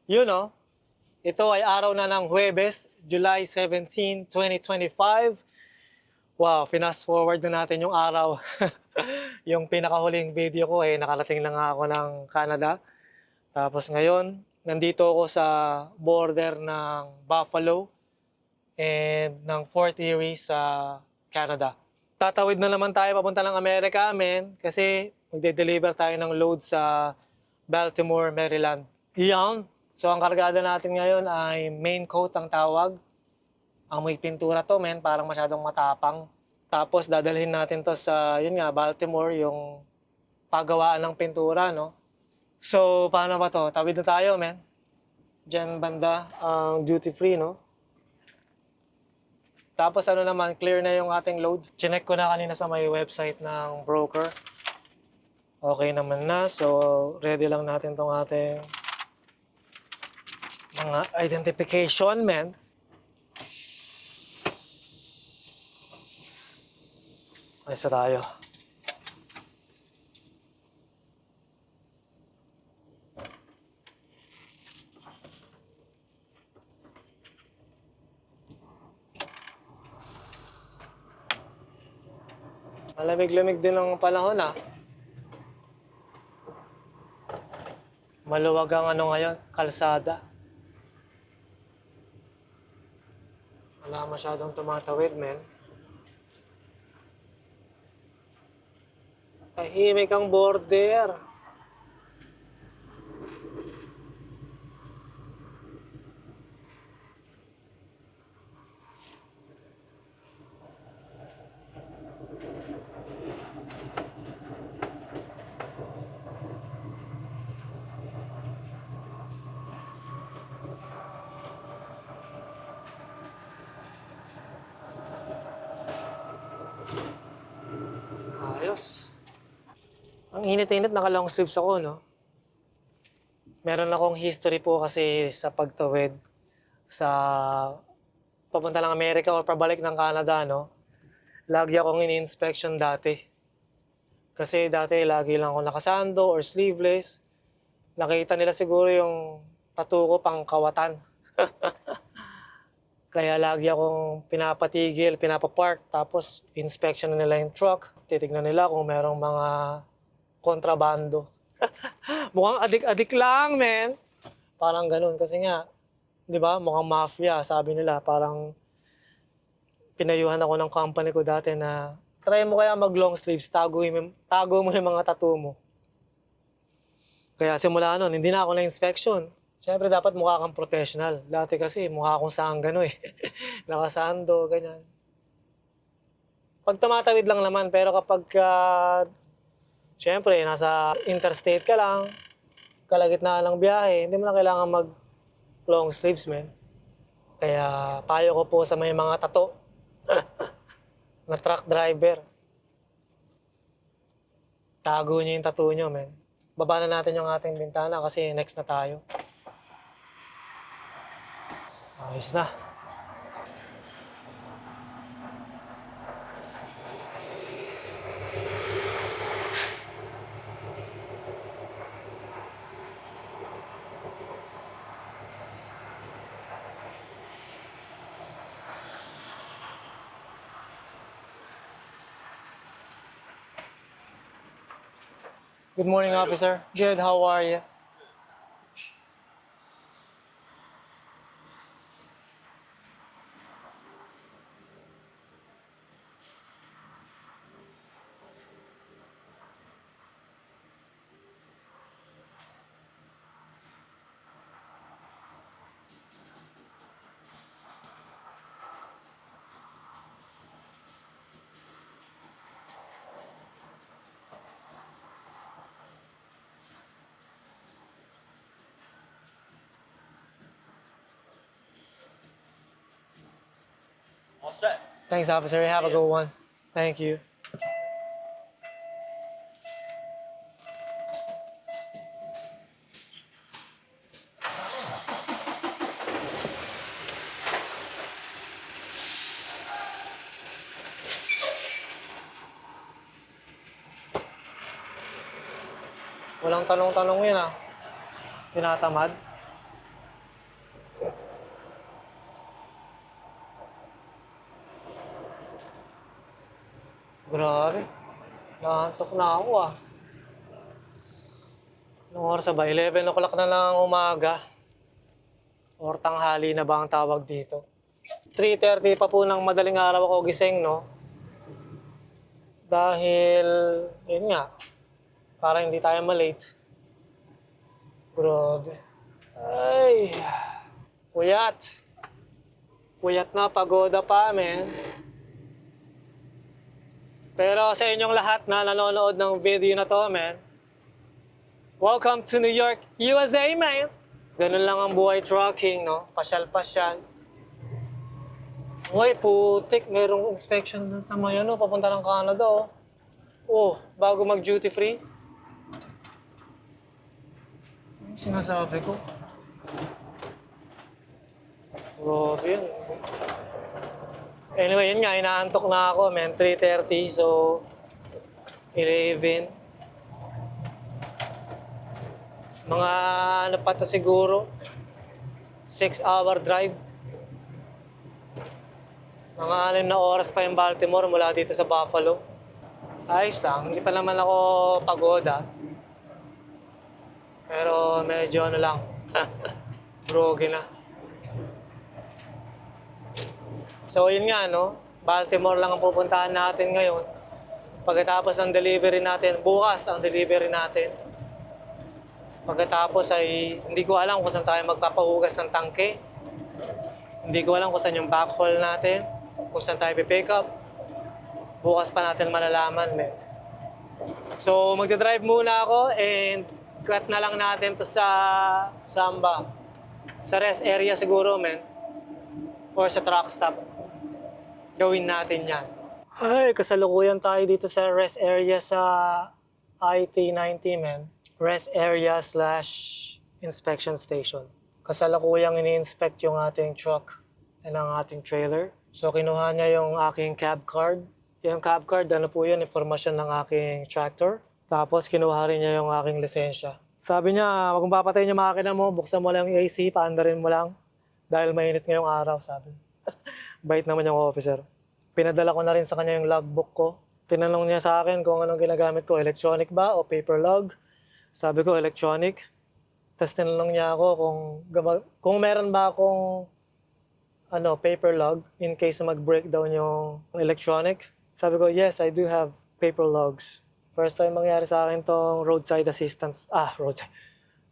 Yun oh, ito ay araw na ng Huwebes, July 17, 2025. Wow, fast forward na natin yung araw. Yung pinakahuling video ko nakarating na nga ako ng Canada. Tapos ngayon, nandito ako sa border ng Buffalo and ng Fort Erie sa Canada. Tatawid na naman tayo papunta ng Amerika, men, kasi magde-deliver tayo ng load sa Baltimore, Maryland. Iyan. So ang kargada natin ngayon ay main coat ang tawag. Ang may pintura to, men, parang masyadong matapang. Tapos dadalhin natin to sa, yun nga, Baltimore, yung pagawaan ng pintura, no? So, paano ba to? Tawid na tayo, men. Diyan banda, ang duty free, no? Tapos ano naman, clear na yung ating load. Chinek ko na kanina sa may website ng broker. Okay naman na. So, ready lang natin tong ating mga identification, men. Ayos na tayo. Malamig-lamig din ang panahon, ah. Maluwag ang ano ngayon, kalsada. Wala masyadong tumatawid, men. Tahimik ang border. Ayos. Ang init-init, naka-long sleeves ako, no? Meron akong history po kasi sa pagtawid sa papunta ng Amerika o pabalik ng Canada, no? Lagi akong ini-inspection dati. Kasi dati lagi lang ako nakasando or sleeveless. Nakita nila siguro yung tattoo ko pang kawatan. Kaya lagi akong pinapatigil, pinapapark, tapos inspection na nila yung truck. Titignan nila kung merong mga kontrabando. Mukhang adik-adik lang, men. Parang ganun. Kasi nga, di ba, mukhang mafia, sabi nila. Parang pinayuhan ako ng company ko dati na try mo kaya mag long sleeves, tago mo yung mga tattoo mo. Kaya simula nun, hindi na ako na inspection. Siyempre dapat mukha kang professional. Dati kasi mukha akong sanggano eh. Nakasando, ganyan. Pag tumatawid lang naman, pero kapag siyempre nasa interstate ka lang, kalagitnaan ng biyahe, hindi mo na kailangan mag long sleeves, man. Kaya payo ko po sa may mga tato na truck driver. Tago nyo yung tattoo nyo, man. Baba na natin yung ating bintana kasi next na tayo. Ayos na. Good morning, officer. Good, how are you? All set. Thanks, officer. Have a good one. Thank you. Walang tanong-tanong yun ah. Tinatamad. Grabe. Naantok na ako ah. Anong oras ba? 11 o'clock na lang ang umaga. Or tanghali na ba ang tawag dito? 3:30 pa po ng madaling araw ako gising, no? Dahil, yun nga, para hindi tayo malate. Grabe. Ay, puyat. Puyat na, pagoda pa, men. Pero sa inyong lahat na nanonood ng video na to, man, welcome to New York, USA, man! Ganun lang ang buhay trucking, no? Pasyal-pasyal. Uy, putik, merong inspection dun sa may ano, papunta ng Canada, oh. Oh, bago mag-duty free. Ano sinasabi ko? Grabe yun. Anyway, yun nga, inaantok na ako, man. 3:30, so 11. Mga ano pa to siguro, 6-hour drive. Mga 6 na oras pa yung Baltimore mula dito sa Buffalo. Ayos lang, hindi pa naman ako pagoda. Pero medyo ano lang, broke na. So yun nga, no? Baltimore lang ang pupuntahan natin ngayon. Pagkatapos ng delivery natin, bukas ang delivery natin. Pagkatapos ay hindi ko alam kung saan tayo magpapahugas ng tangke. Hindi ko alam kung saan yung backhaul natin, kung saan tayo pipick up. Bukas pa natin malalaman, men. So magdadrive muna ako and cut na lang natin to sa Samba. Sa rest area siguro, men. Or sa truck stop. Gawin natin yan. Ay, kasalukuyan tayo dito sa rest area sa IT-90, men. Rest area / inspection station. Kasalukuyang ini-inspect yung ating truck and ang ating trailer. So, kinuha niya yung aking cab card. Yung cab card, ano po yun, informasyon ng aking tractor. Tapos, kinuha rin niya yung aking lisensya. Sabi niya, wag mong papatayin yung makina mo, buksan mo lang yung AC, paandarin mo lang. Dahil mainit ngayong araw, sabi. Bait naman yung officer. Pinadala ko na rin sa kanya yung logbook ko. Tinanong niya sa akin kung anong ginagamit ko, electronic ba o paper log. Sabi ko, electronic. Tapos tinanong niya ako kung meron ba akong paper log in case na mag-breakdown yung electronic. Sabi ko, yes, I do have paper logs. First time mangyari sa akin tong roadside assistance.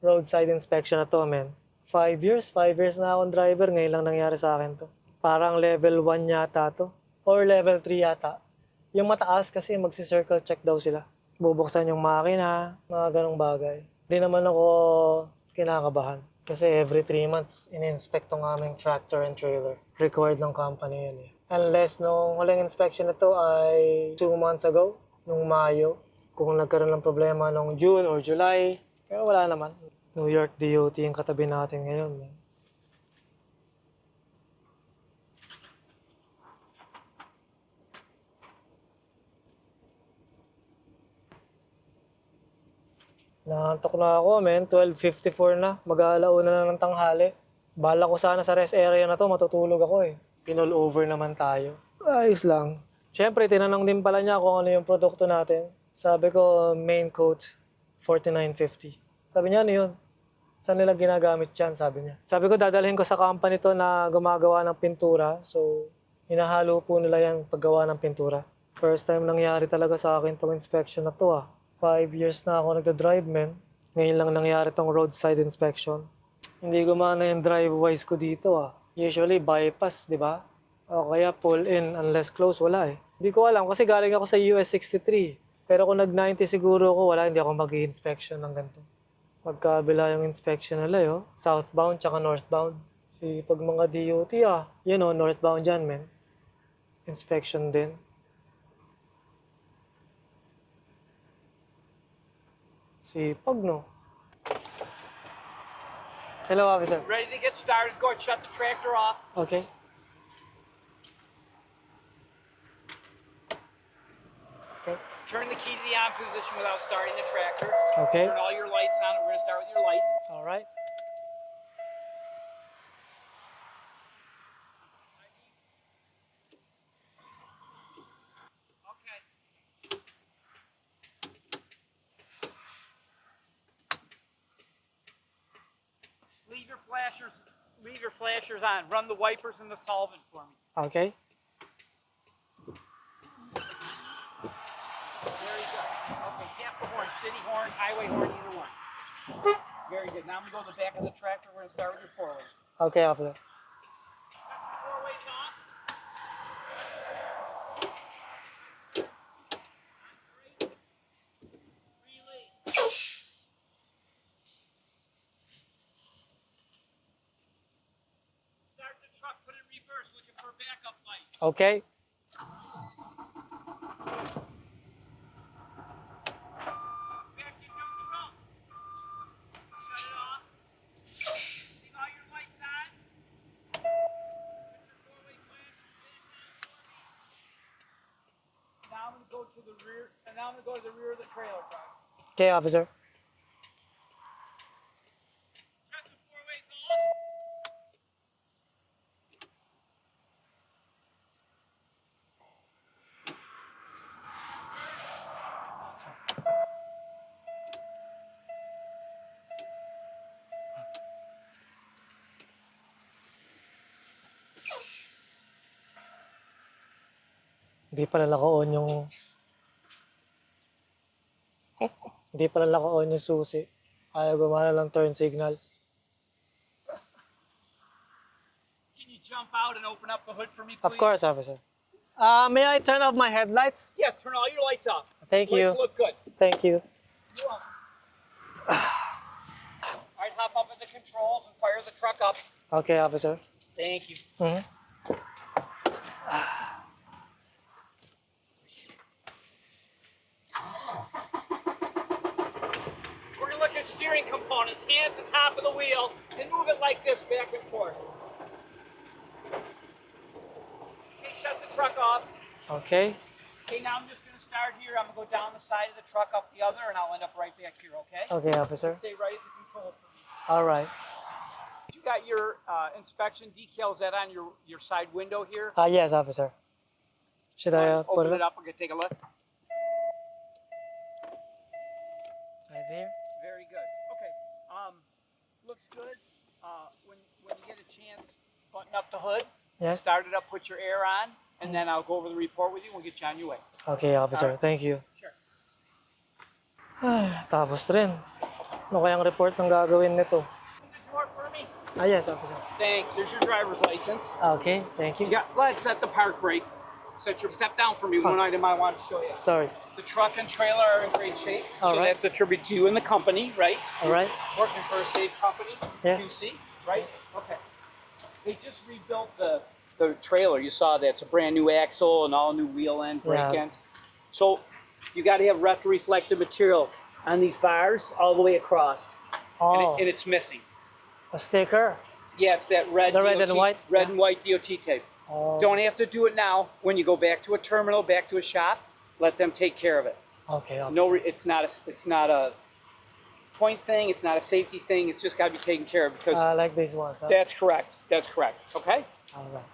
Roadside inspection na to, man. 5 years na akong driver, ngayon lang nangyari sa akin to. Parang level 1 yata to. Or level 3 yata. Yung mataas kasi magsi-circle check daw sila. Bubuksan yung makina, mga ganong bagay. Hindi naman ako kinakabahan. Kasi every 3 months, in-inspect tong aming tractor and trailer. Required ng company yun eh. Unless nung huling inspection na to ay 2 months ago, nung Mayo. Kung nagkaroon ng problema nung June or July. Pero wala naman. New York DOT yung katabi natin ngayon. Man. Naantok na ako, men. 12:54 na. Mag-aalauna na ng tanghali. Bala ko sana sa rest area na to, matutulog ako eh. Pinol over naman tayo. Ayos lang. Siyempre, tinanong din pala niya kung ano yung produkto natin. Sabi ko, main coat, 49.50. Sabi niya, ano yun? Saan nila ginagamit yan? Sabi niya. Sabi ko, dadalhin ko sa company to na gumagawa ng pintura. So, hinahalo po nila yan paggawa ng pintura. First time nangyari talaga sa akin tong inspection na to ah. 5 years na ako nagda-drive, men. Ngayon lang nangyari tong roadside inspection. Hindi gumana yung drive-wise ko dito ah. Usually bypass, di ba? O kaya pull in unless close, wala eh. Hindi ko alam kasi galing ako sa US 63. Pero kung nag-90 siguro ako, wala, hindi ako mag-i-inspection ng ganito. Magkabila yung inspection nila yo. Southbound tsaka northbound. Pag mga DOT ah. Yun oh, northbound dyan, men. Inspection din. Sipag, no? Hello, officer. Ready to get started? Go ahead, shut the tractor off. Okay. Okay. Turn the key to the on position without starting the tractor. Okay. Turn all your lights on. We're going to start with your lights. All right. Okay. Leave your flashers on. Run the wipers and the solvent for me. Okay. Very good. Okay, tap the horn. City horn, highway horn, either one. Very good. Now I'm going to go to the back of the tractor. We're going to start with your four-way. Okay, officer. Shut your four-ways off. Release. Start the truck, put it in reverse, looking for a backup light. Okay. Vacuum neutral. Shut it off. Leave all your lights on. Put your four-way flash in. Now I'm going to go to the rear, and now I'm going to go to the rear of the trailer truck. Okay, officer. Shut the four-ways off. Hindi pala naka-on yung... Hindi pala naka-on yung susi. Ayaw gumana lang turn signal. Can you jump out and open up the hood for me, please? Of course, officer. May I turn off my headlights? Yes, turn all your lights off. Thank you. Lights look good. Thank you. You're welcome. All right, hop up at the controls and fire the truck up. Okay, officer. Thank you. Mhm. We're going to look at steering components. Hand at the top of the wheel and move it like this back and forth. Okay, shut the truck off. Okay. Okay, now I'm just going to start here. I'm going to go down the side of the truck, up the other, and I'll end up right back here, okay? Okay, officer. Stay right at the controls for me. All right. You got your inspection decals that on your side window here? Yes, officer. Should I put Open it it up. We're going to take a look. right there? Very good. Okay. Looks good. When you get a chance, button up the hood. Yes. Start it up, put your air on, and then I'll go over the report with you and we'll get you on your way. Okay, officer. Alright. Thank you. Sure. Tapos rin. Ano kayang report ng gagawin nito? Open the door for me. Yes, officer. Thanks. There's your driver's license. Okay, thank you. You got. Let's set the park brake. Step down for me. One item I want to show you. Sorry. The truck and trailer are in great shape. All so right. that's attributed to you and the company, right? All right. Working for a safe company. Yes. QC, right? Okay. They just rebuilt the trailer. You saw that. It's a brand new axle and all new wheel end, brake Yeah. ends. So you got to have retroreflective material on these bars all the way across. Oh, And it's missing. a sticker. Yeah, it's that red The red DOT, and white? red and white DOT tape. Oh, Don't have to do it now. When you go back to a terminal, back to a shop, let them take care of it. okay, officer. No, it's not a point thing. It's not a safety thing. It's just got to be taken care of because I like these ones. Huh? that's correct. That's correct. Okay. All right.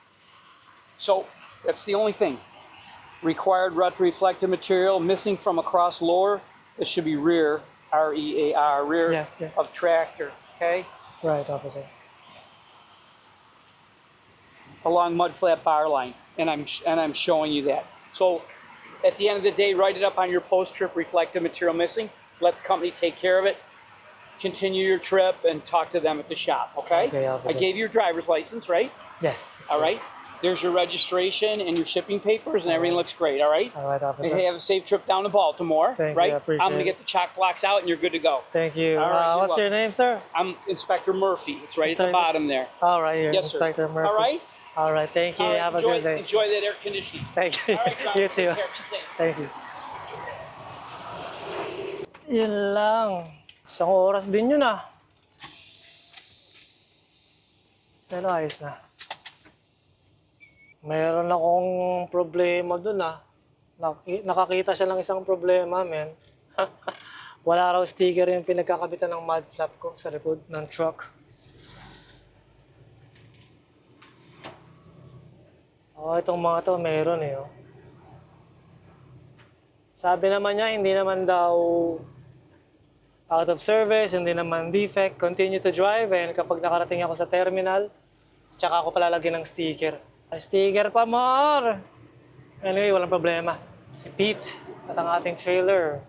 So that's the only thing. Required retroreflective material missing from across lower. This should be rear, R-E-A-R, rear Yes, yes. of tractor. Okay. Right, officer. Along mud flat bar line, and I'm showing you that. So at the end of the day, write it up on your post trip reflective material missing. Let the company take care of it. Continue your trip and talk to them at the shop. Okay. Okay, I officer. gave you your driver's license, right? Yes. it's All it. right. There's your registration and your shipping papers, and everything looks great. All right. All right, officer. And have a safe trip down to Baltimore. Thank you, right. I appreciate I'm gonna it. get the chalk blocks out, and you're good to go. Thank you. All right, you're What's your name, sir? I'm Inspector Murphy. It's right It's at the right- bottom there. All right, here, Yes, sir. Inspector Murphy. All right. All right, thank you. All right, Have enjoy, a good day. Enjoy that air conditioning. Thank you. All right, John. You Take too. care. Be safe. Thank you. Yun lang. Isang oras din yun ah. Pero ayos na. Meron akong problema dun ah. Nakakita siya ng isang problema, men. Wala raw sticker yung pinagkakabitan ng mud flap ko sa likod ng truck. Oh, itong mga to meron eh. Oh. Sabi naman niya, hindi naman daw out of service, hindi naman defect, continue to drive, and kapag nakarating ako sa terminal, tsaka ako palalagyan ng sticker. Sticker pa more! Anyway, walang problema. Si Pete at ang ating trailer,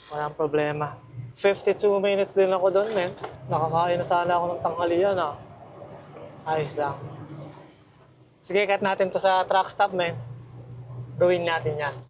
walang problema. 52 minutes din ako doon, men. Nakakain na sana ako ng tanghalian, ah. Ayos lang. Sige, cut natin to sa truck stop, men. Gawin natin yan.